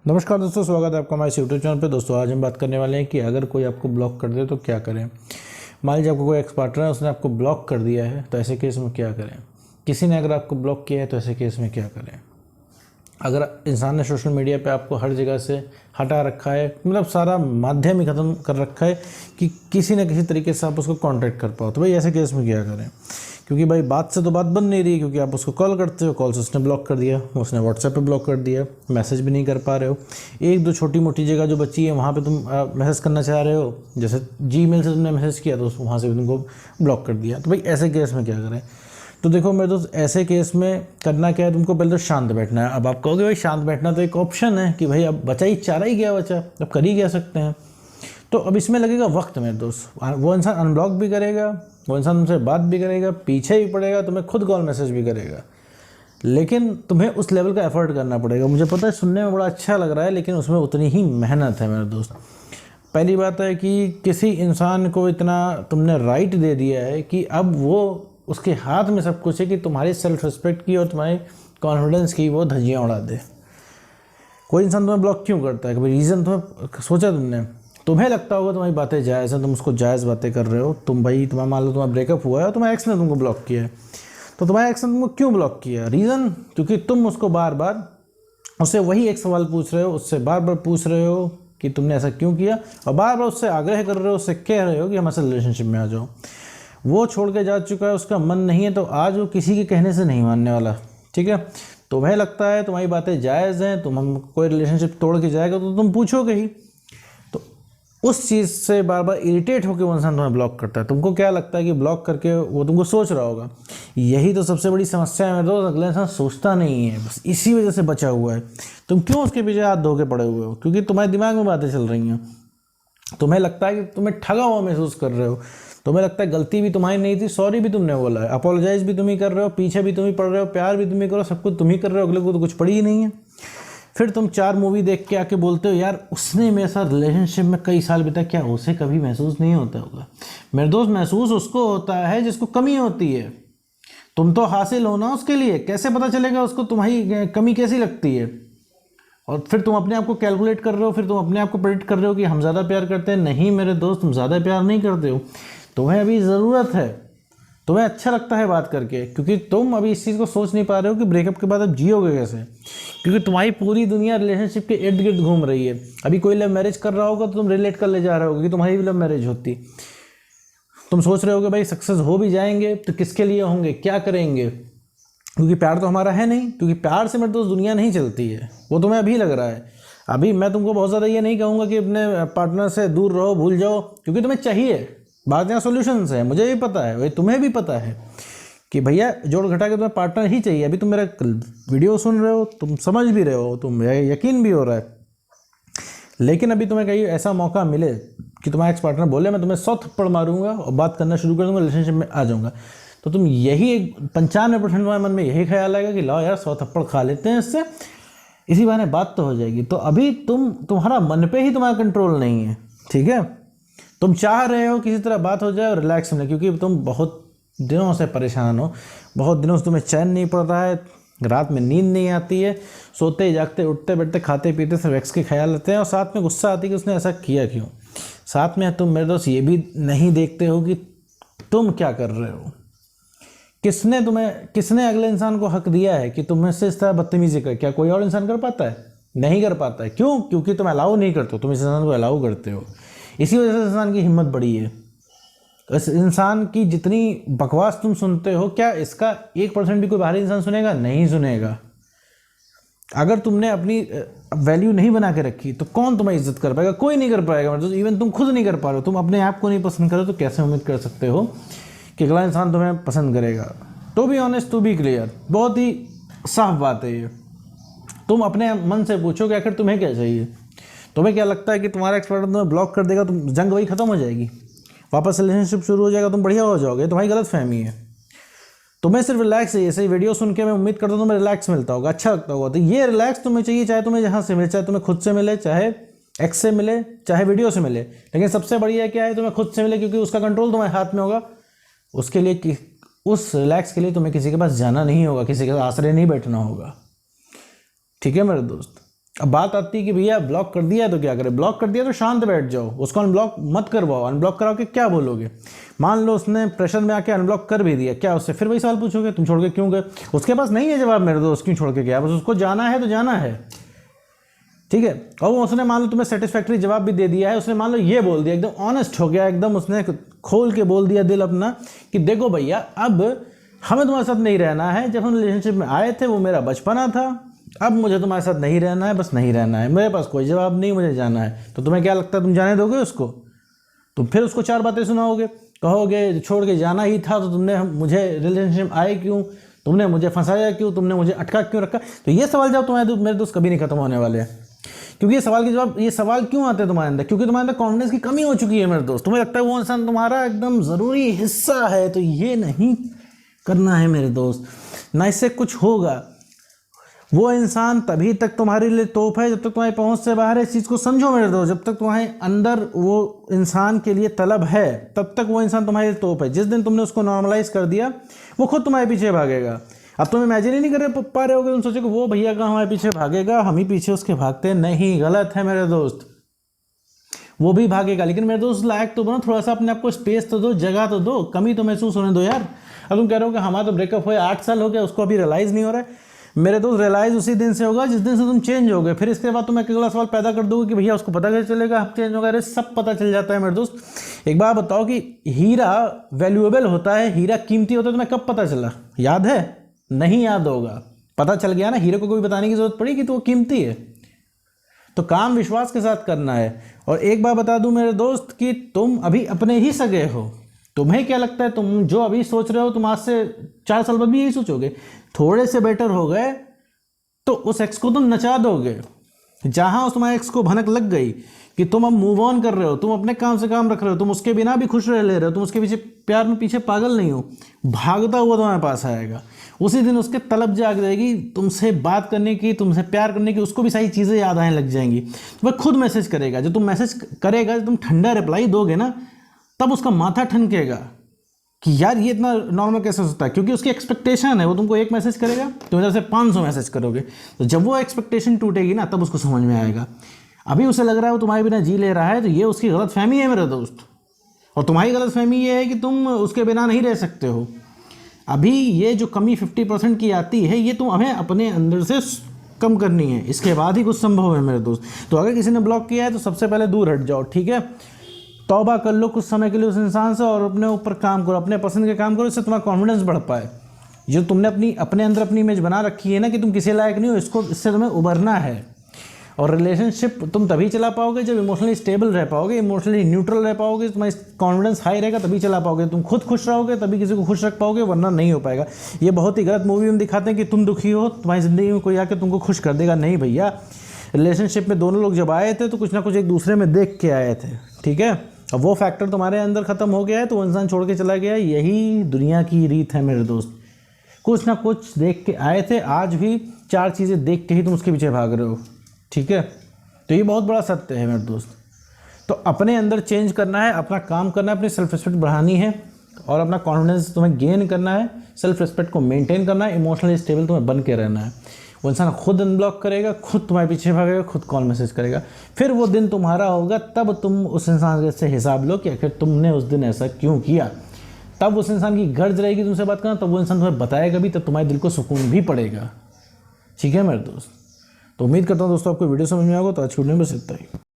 नमस्कार दोस्तों, स्वागत है आपका हमारे यूट्यूब चैनल पे। दोस्तों आज हम बात करने वाले हैं कि अगर कोई आपको ब्लॉक कर दे तो क्या करें। मान लीजिए आपको कोई एक्स पार्टनर है, उसने आपको ब्लॉक कर दिया है, तो ऐसे केस में क्या करें। किसी ने अगर आपको ब्लॉक किया है तो ऐसे केस में क्या करें। अगर इंसान ने सोशल मीडिया पे आपको हर जगह से हटा रखा है, मतलब सारा माध्यम ही ख़त्म कर रखा है कि किसी न किसी तरीके से आप उसको कांटेक्ट कर पाओ, तो भाई ऐसे केस में क्या करें। क्योंकि भाई बात से तो बात बन नहीं रही, क्योंकि आप उसको कॉल करते हो, कॉल से उसने ब्लॉक कर दिया, उसने व्हाट्सएप पे ब्लॉक कर दिया, मैसेज भी नहीं कर पा रहे हो। एक दो छोटी मोटी जगह जो बची है वहाँ पे तुम मैसेज करना चाह रहे हो, जैसे जीमेल से तुमने मैसेज किया तो वहाँ से भी तुमको ब्लॉक कर दिया। तो भाई ऐसे केस में क्या करें। तो देखो मेरे दोस्त, ऐसे केस में करना क्या है, तुमको पहले तो शांत बैठना है। अब आप कहोगे भाई शांत बैठना तो एक ऑप्शन है कि भाई अब बचा ही चारा ही गया, बचा अब कर ही कह सकते हैं। तो अब इसमें लगेगा वक्त मेरे दोस्त। वो इंसान अनब्लॉक भी करेगा, वो इंसान तुमसे बात भी करेगा, पीछे भी पड़ेगा, तुम्हें खुद कॉल मैसेज भी करेगा, लेकिन तुम्हें उस लेवल का एफर्ट करना पड़ेगा। मुझे पता है सुनने में बड़ा अच्छा लग रहा है, लेकिन उसमें उतनी ही मेहनत है मेरे दोस्त। पहली बात है कि किसी इंसान को इतना तुमने राइट दे दिया है कि अब वो उसके हाथ में सब कुछ है कि तुम्हारी सेल्फ रिस्पेक्ट की और तुम्हारे कॉन्फिडेंस की वो धज्जियाँ उड़ा दे। कोई इंसान तुम्हें ब्लॉक क्यों करता है, कभी रीज़न तुम्हें सोचा तुमने? तुम्हें लगता होगा तुम्हारी बातें जायज़ हैं, तुम उसको जायज़ बातें कर रहे हो। तुम्हारा मान लो तुम्हारा ब्रेकअप हुआ है और तुम्हारे एक्स ने तुमको ब्लॉक किया है, तो तुम्हारे एक्स ने तुमको क्यों ब्लॉक किया? रीज़न क्योंकि तुम उसको बार बार उससे वही एक सवाल पूछ रहे हो, उससे बार बार पूछ रहे हो कि तुमने ऐसा क्यों किया, और बार बार उससे आग्रह कर रहे हो, उससे कह रहे हो कि हमारे रिलेशनशिप में आ जाओ। वो छोड़ के जा चुका है, उसका मन नहीं है, तो आज वो किसी के कहने से नहीं मानने वाला। ठीक है, तुम्हें लगता है तुम्हारी बातें जायज़ हैं, तुम हम कोई रिलेशनशिप तोड़ के जाएगा तो तुम पूछोगे ही। तो उस चीज़ से बार बार इरिटेट होकर वो इंसान तुम्हें ब्लॉक करता है। तुमको क्या लगता है कि ब्लॉक करके वो तुमको सोच रहा होगा? यही तो सबसे बड़ी समस्या है मेरे दोस्त, अगला इंसान सोचता नहीं है, बस इसी वजह से बचा हुआ है। तुम क्यों उसके पीछे हाथ धो के पड़े हुए हो? क्योंकि तुम्हारे दिमाग में बातें चल रही हैं। तुम्हें लगता है कि तुम्हें ठगा हुआ महसूस कर रहे हो, तुम्हें लगता है गलती भी तुम्हारी नहीं थी, सॉरी भी तुमने बोला है, अपोलोजाइज भी तुम ही कर रहे हो, पीछे भी तुम ही पड़ रहे हो, प्यार भी तुम ही करो, सब कुछ तुम ही कर रहे हो, अगले को तो कुछ पड़ी ही नहीं है। फिर तुम 4 मूवी देख के आके बोलते हो यार उसने मेरे साथ रिलेशनशिप में कई साल बिता, क्या उसे कभी महसूस नहीं होता होगा? मेरे दोस्त, महसूस उसको होता है जिसको कमी होती है। तुम तो हासिल हो ना उसके लिए, कैसे पता चलेगा उसको तुम्हारी कमी कैसी लगती है? और फिर तुम अपने आप को कैलकुलेट कर रहे हो, फिर तुम अपने आप को प्रेडिक्ट कर रहे हो कि हम ज़्यादा प्यार करते हैं। नहीं मेरे दोस्त, तुम ज़्यादा प्यार नहीं करते हो, तुम्हें अभी ज़रूरत है, तुम्हें अच्छा लगता है बात करके, क्योंकि तुम अभी इस चीज़ को सोच नहीं पा रहे हो कि ब्रेकअप के बाद अब जियोगे कैसे। क्योंकि तुम्हारी पूरी दुनिया रिलेशनशिप के इर्द गिर्द घूम रही है। अभी कोई लव मैरिज कर रहा होगा तो तुम रिलेट कर ले जा रहे होगे कि तुम्हारी भी लव मैरिज होती। तुम सोच रहे हो कि भाई सक्सेस हो भी जाएंगे तो किसके लिए होंगे, क्या करेंगे, क्योंकि प्यार तो हमारा है नहीं। क्योंकि प्यार से मेरे दोस्त दुनिया नहीं चलती है, वो तुम्हें अभी लग रहा है। अभी मैं तुमको बहुत ज़्यादा ये नहीं कहूँगा कि अपने पार्टनर से दूर रहो, भूल जाओ, क्योंकि तुम्हें चाहिए। बात यहाँ सोल्यूशंस है, मुझे भी पता है, भाई तुम्हें भी पता है कि भैया जोड़ घटा के तुम्हें पार्टनर ही चाहिए। अभी तुम मेरा वीडियो सुन रहे हो, तुम समझ भी रहे हो, तुम यकीन भी हो रहा है, लेकिन अभी तुम्हें कहीं ऐसा मौका मिले कि तुम्हारा एक्स पार्टनर बोले मैं तुम्हें 100 थप्पड़ मारूंगा और बात करना शुरू कर दूंगा, रिलेशनशिप में आ जाऊंगा, तो तुम यही 95% तुम्हारे मन में यही ख्याल आएगा कि लाओ यार 100 थप्पड़ खा लेते हैं इससे, इसी बहाने बात तो हो जाएगी। तो अभी तुम्हारा मन पे ही तुम्हारा कंट्रोल नहीं है। ठीक है, तुम चाह रहे हो किसी तरह बात हो जाए और रिलैक्स मिले, क्योंकि तुम बहुत दिनों से परेशान हो, बहुत दिनों से तुम्हें चैन नहीं पड़ रहा है, रात में नींद नहीं आती है, सोते जागते उठते बैठते खाते पीते सिर्फ एक्स के ख्याल आते हैं, और साथ में गुस्सा आती है कि उसने ऐसा किया क्यों। साथ में तुम मेरे दोस्त ये भी नहीं देखते हो कि तुम क्या कर रहे हो। किसने अगले इंसान को हक दिया है कि तुम इससे इस तरह बदतमीजी कर? क्या कोई और इंसान कर पाता है? नहीं कर पाता है। क्यों? क्योंकि तुम अलाउ नहीं करते हो, तुम इस इंसान को अलाउ करते हो। इसी वजह से इंसान की हिम्मत बढ़ी है। इस इंसान की जितनी बकवास तुम सुनते हो, क्या इसका 1% भी कोई बाहरी इंसान सुनेगा? नहीं सुनेगा। अगर तुमने अपनी वैल्यू नहीं बना के रखी तो कौन तुम्हारी इज्जत कर पाएगा? कोई नहीं कर पाएगा। मतलब इवन तुम खुद नहीं कर पा रहे हो, तुम अपने आप को नहीं पसंद करो, तो कैसे उम्मीद कर सकते हो कि अगला इंसान तुम्हें पसंद करेगा? To be honest, to be clear, बहुत ही साफ बात है ये। तुम अपने मन से पूछो कि आखिर तुम्हें क्या चाहिए। तुम्हें क्या लगता है कि तुम्हारा एक्सपर्ट तुम्हें ब्लॉक कर देगा, तुम जंग वही खत्म हो जाएगी, वापस रिलेशनशिप शुरू हो जाएगा, तुम बढ़िया हो जाओगे? तुम्हारी गलत फहमी है। तुम्हें सिर्फ रिलैक्स चाहिए। सही वीडियो सुन के मैं उम्मीद करता हूँ तुम्हें रिलैक्स मिलता होगा, अच्छा लगता होगा। तो ये रिलैक्स तुम्हें चाहिए, चाहे तुम्हें जहाँ से मिले, चाहे तुम्हें खुद से मिले, चाहे एक्स से मिले, चाहे वीडियो से मिले, लेकिन सबसे बढ़िया क्या है, तुम्हें खुद से मिले, क्योंकि उसका कंट्रोल तुम्हारे हाथ में होगा। उसके लिए, उस रिलैक्स के लिए तुम्हें किसी के पास जाना नहीं होगा, किसी के आश्रय नहीं बैठना होगा। ठीक है मेरे दोस्त, अब बात आती है कि भैया ब्लॉक कर दिया है तो क्या करें। ब्लॉक कर दिया तो शांत बैठ जाओ, उसको अनब्लॉक मत करवाओ। अनब्लॉक कराओ के क्या बोलोगे? मान लो उसने प्रेशर में आके अनब्लॉक कर भी दिया, क्या उससे फिर वही सवाल पूछोगे तुम छोड़ के क्यों गए? उसके पास नहीं है जवाब मेरे दोस्त क्यों छोड़ के गया, बस उसको जाना है तो जाना है, ठीक है। और वो उसने मान लो तुम्हें सेटिस्फैक्ट्री जवाब भी दे दिया है, उसने मान लो ये बोल दिया, एकदम ऑनेस्ट हो गया, एकदम उसने खोल के बोल दिया दिल अपना कि देखो भैया अब हमें तुम्हारे साथ नहीं रहना है, जब हम रिलेशनशिप में आए थे वो मेरा बचपना था, अब मुझे तुम्हारे साथ नहीं रहना है, बस नहीं रहना है, मेरे पास कोई जवाब नहीं, मुझे जाना है। तो तुम्हें क्या लगता है तुम जाने दोगे उसको? तुम फिर उसको 4 बातें सुनाओगे, कहोगे छोड़ के जाना ही था तो तुमने मुझे रिलेशनशिप आए क्यों, तुमने मुझे फंसाया क्यों, तुमने मुझे अटका क्यों रखा। तो ये सवाल जब तुम्हारे मेरे दोस्त कभी नहीं खत्म होने वाले हैं। क्योंकि ये सवाल के जवाब, ये सवाल क्यों आते हैं तुम्हारे अंदर? क्योंकि तुम्हारे अंदर कॉन्फिडेंस की कमी हो चुकी है मेरे दोस्त। तुम्हें लगता है वो इंसान तुम्हारा एकदम ज़रूरी हिस्सा है, तो ये नहीं करना है मेरे दोस्त, ना इससे कुछ होगा। वो इंसान तभी तक तुम्हारे लिए तोप है जब तक तुम्हारी पहुंच से बाहर है। इस चीज़ को समझो मेरे दोस्त, जब तक तुम्हारे अंदर वो इंसान के लिए तलब है तब तक वो इंसान तुम्हारे लिए तोप है। जिस दिन तुमने उसको नॉर्मलाइज कर दिया वो खुद तुम्हारे पीछे भागेगा। अब तुम इमेजिन ही नहीं कर पा रहे होगे, तुम सोचो कि वो भैया का हमारे पीछे भागेगा, हम ही पीछे उसके भागते हैं। नहीं, गलत है मेरे दोस्त, वो भी भागेगा, लेकिन मेरे दोस्त लायक तो बनो, थोड़ा सा अपने आप को स्पेस तो दो, जगह तो दो, कमी तो महसूस होने दो यार। अब तुम कह रहे हो कि हमारा तो ब्रेकअप हुआ 8 साल हो गया, उसको अभी रियलाइज़ नहीं हो रहा है। मेरे दोस्त रियलाइज़ उसी दिन से होगा जिस दिन से तुम चेंज हो गए। फिर इसके बाद तुम एक अगला सवाल पैदा कर दोगे कि भैया उसको पता कैसे चलेगा आप चेंज हो गए। अरे सब पता चल जाता है मेरे दोस्त। एक बार बताओ कि हीरा वैल्यूएबल होता है, हीरा कीमती होता है, तुम्हें कब पता चला? याद है? नहीं याद होगा। पता चल गया ना, हीरे को कोई बताने की जरूरत पड़ी कि तो वो कीमती है। तो काम विश्वास के साथ करना है। और एक बार बता दूं मेरे दोस्त कि तुम अभी अपने ही सगे हो। तुम्हें क्या लगता है, तुम जो अभी सोच रहे हो तुम आज से 4 साल बाद भी यही सोचोगे? थोड़े से बेटर हो गए तो उस एक्स को तुम नचा दोगे। जहां उस तुम्हारे एक्स को भनक लग गई कि तुम अब मूव ऑन कर रहे हो, तुम अपने काम से काम रख रहे हो, तुम उसके बिना भी खुश रह ले रहे हो, तुम उसके पीछे प्यार में पीछे पागल नहीं हो, भागता हुआ तुम्हारे पास आएगा। उसी दिन उसके तलब जाग जाएगी तुमसे बात करने की, तुमसे प्यार करने की, उसको भी सारी चीज़ें याद आने लग जाएंगी। वह खुद मैसेज करेगा। जब तुम मैसेज करेगा, जब तुम ठंडा रिप्लाई दोगे ना, तब उसका माथा ठनकेगा कि यार ये इतना नॉर्मल कैसे होता है। क्योंकि उसकी एक्सपेक्टेशन है, वो तुमको एक मैसेज करेगा तुम इधर से 500 मैसेज करोगे। तो जब वो एक्सपेक्टेशन टूटेगी ना, तब उसको समझ में आएगा। अभी उसे लग रहा है वो तुम्हारे बिना जी ले रहा है, तो ये उसकी गलत फहमी है मेरे दोस्त। और तुम्हारी गलत फहमी ये है कि तुम उसके बिना नहीं रह सकते हो। अभी ये जो कमी 50% की आती है, ये तुम हमें अपने अंदर से कम करनी है, इसके बाद ही कुछ संभव है मेरे दोस्त। तो अगर किसी ने ब्लॉक किया है तो सबसे पहले दूर हट जाओ, ठीक है। तौबा कर लो कुछ समय के लिए उस इंसान से और अपने ऊपर काम करो, अपने पसंद के काम करो, इससे तुम्हारा कॉन्फिडेंस बढ़ पाए। जो तुमने अपने अंदर अपनी इमेज बना रखी है ना कि तुम किसी लायक नहीं हो, इससे तुम्हें उभरना है। और रिलेशनशिप तुम तभी चला पाओगे जब इमोशनली स्टेबल रह पाओगे, इमोशनली न्यूट्रल रह पाओगे, तुम्हारी कॉन्फिडेंस हाई रहेगा, तभी चला पाओगे। तुम खुद खुश रहोगे तभी किसी को खुश रख पाओगे, वरना नहीं हो पाएगा। ये बहुत ही गलत मूवी में दिखाते हैं कि तुम दुखी हो, तुम्हारी ज़िंदगी में कोई आके तुमको खुश कर देगा। नहीं भैया, रिलेशनशिप में दोनों लोग जब आए थे तो कुछ ना कुछ एक दूसरे में देख के आए थे, ठीक है। अब वो फैक्टर तुम्हारे अंदर ख़त्म हो गया है तो वो इंसान छोड़ के चला गया। यही दुनिया की रीत है मेरे दोस्त। कुछ ना कुछ देख के आए थे, आज भी 4 चीज़ें देख के ही तुम उसके पीछे भाग रहे हो, ठीक है। तो ये बहुत बड़ा सत्य है मेरे दोस्त। तो अपने अंदर चेंज करना है, अपना काम करना है, अपनी सेल्फ रिस्पेक्ट बढ़ानी है और अपना कॉन्फिडेंस तुम्हें गेन करना है, सेल्फ रिस्पेक्ट को मेंटेन करना है, इमोशनली स्टेबल तुम्हें बन के रहना है। वो इंसान खुद अनब्लॉक करेगा, खुद तुम्हारे पीछे भागेगा, खुद कॉल मैसेज करेगा। फिर वो दिन तुम्हारा होगा, तब तुम उस इंसान से हिसाब लो कि आखिर तुमने उस दिन ऐसा क्यों किया। तब उस इंसान की गर्ज रहेगी तुमसे बात करना, तब वो इंसान तुम्हें बताएगा भी, तब तुम्हारे दिल को सुकून भी पड़ेगा, ठीक है मेरे दोस्त। तो उम्मीद करता हूँ दोस्तों आपको वीडियो समझ में आएगा। तो आज की वीडियो में बस इतना ही।